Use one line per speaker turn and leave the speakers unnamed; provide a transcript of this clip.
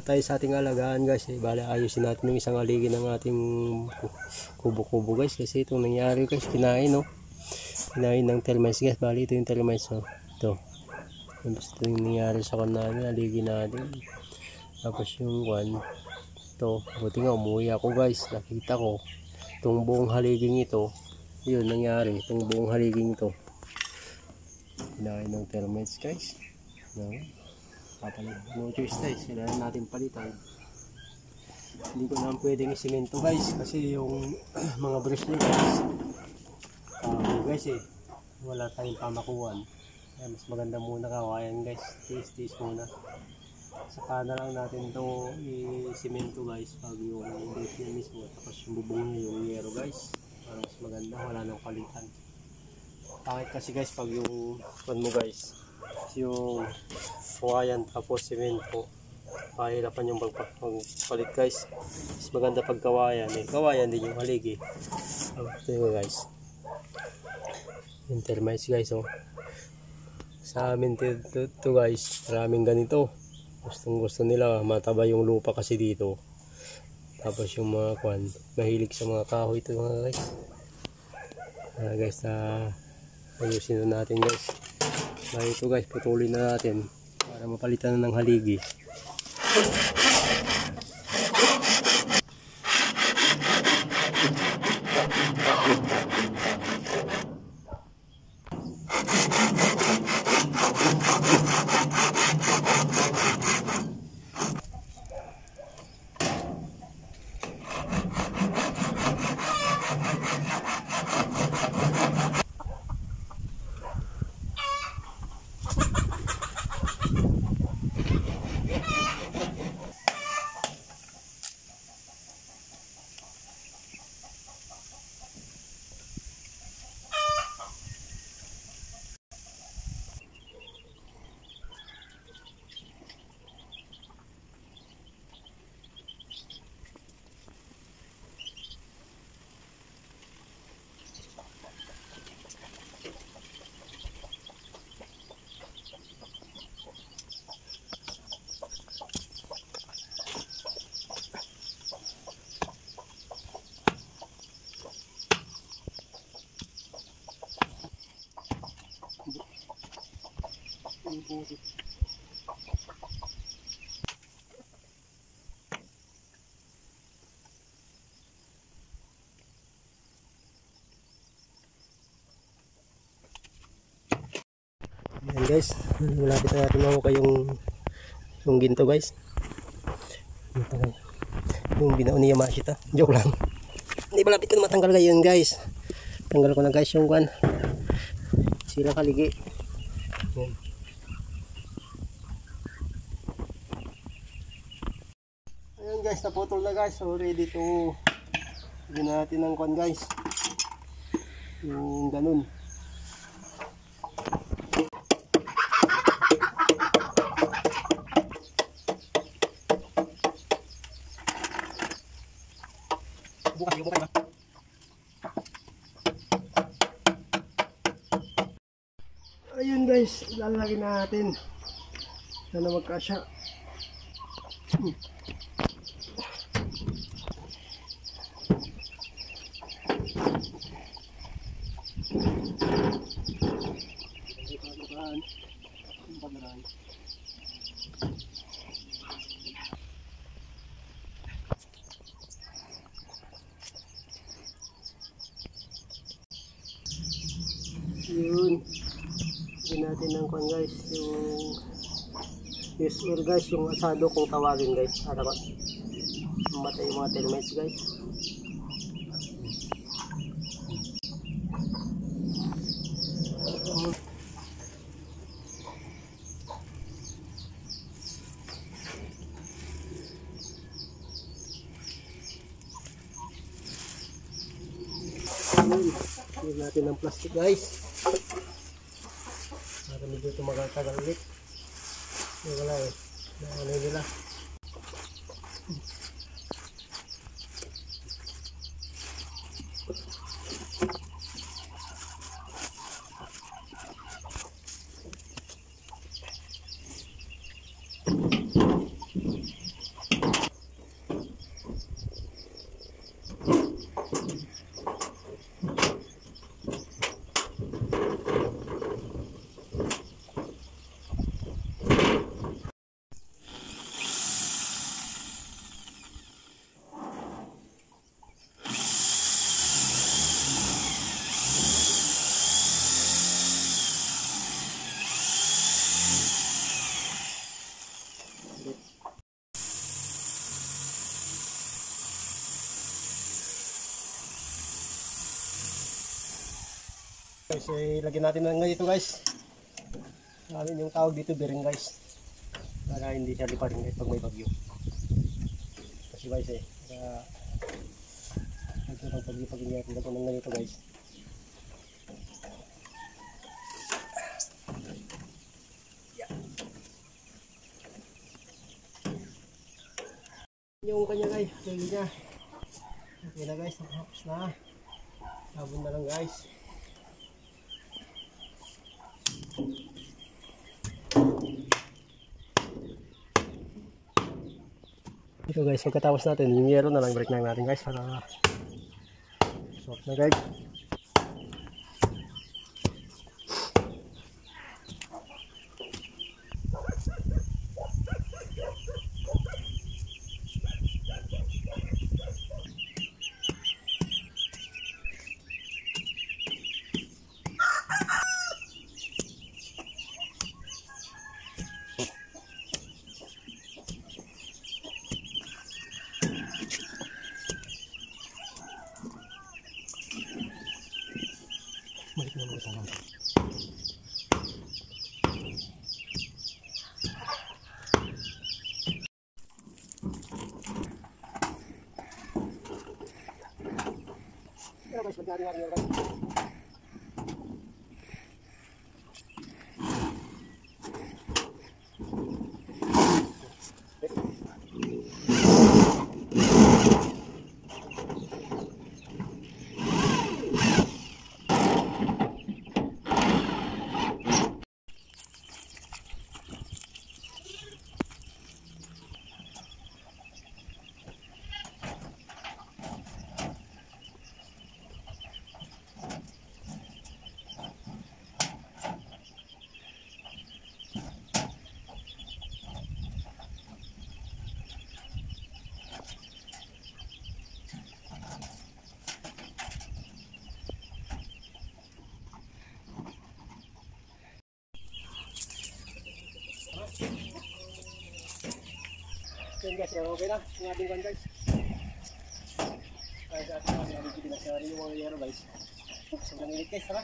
tayo sa ating alagaan guys. Bale ayusin natin yung isang aligi ng ating kubo-kubo guys. Kasi itong nangyari guys, kinain no. Kinain ng termites guys. Bale ito yung termites no. Ito. Ito yung nangyari sa namin, aligi natin. Tapos yung ito. Buti nga umuwi ako guys. Nakita ko itong buong haliging ito. Yun nangyari. Itong buong haliging ito. Kinain ng termites guys. No. No choice guys, kailangan natin palitan. Hindi ko naman pwedeng isimento guys kasi yung mga brush nyo guys wala tayong pamakuan. Kaya mas maganda muna kawayan guys, tiis muna. Saka na lang natin to isimento guys pag yung brush nyo mismo, tapos yung bubong nyo yung yero guys, para mas maganda, wala nang palitan. Pangit kasi guys pag yung mo guys, yung kawayan tapos simento, pahirapan yung pagpalit guys. Mas maganda pag kawayan, kawayan din yung haligi. Ito guys, yung termites guys sa amin ito guys, maraming ganito. Gusto nila mataba yung lupa kasi dito. Tapos yung mga mahilig sa mga kahoy ito mga guys. Guys, ayusin na natin guys. Ito guys, putulin na natin para mapalitan na ng haligi. Ayan guys, malapit na natin mahukay yung ginto guys. Yung binaon ni Yamashita, joke lang. Hindi, malapit ko na matanggal ngayon guys. Tanggal ko na guys yung silang haligi. Ayan. Ayan guys, naputol na guys. So ready to gawin natin ng guys. Yung ganun. Ayun guys, lalagyan natin. Sana magkasya. Yun, gawin natin ng guys, yung user guys, yung asado kung tawagin guys, para mamatay yung mga termites guys. Gawin natin ng plastic guys para medyo tumagal-tagal ulit. Wala ano nila. Guys, lagyan natin ng ganito guys. Namin yung tawag dito bearing guys. Para hindi siya liparin guys pag may bagyo. Kasi guys pag pag-ipagin natin ito ng ganito guys. Yung kanya guys, okay niya. Okay na guys, tapos na. Sabon na lang guys. Ito guys, pagkatapos natin, yung yero na lang break lang natin guys para soft na guys. Balik na mga sana. Pero guys, magkari-hari nga guys. Okay guys, okay na yung ating one guys. Kaya sa ating mga pinagsilang yung mga yero guys. So nanginit guys, tara.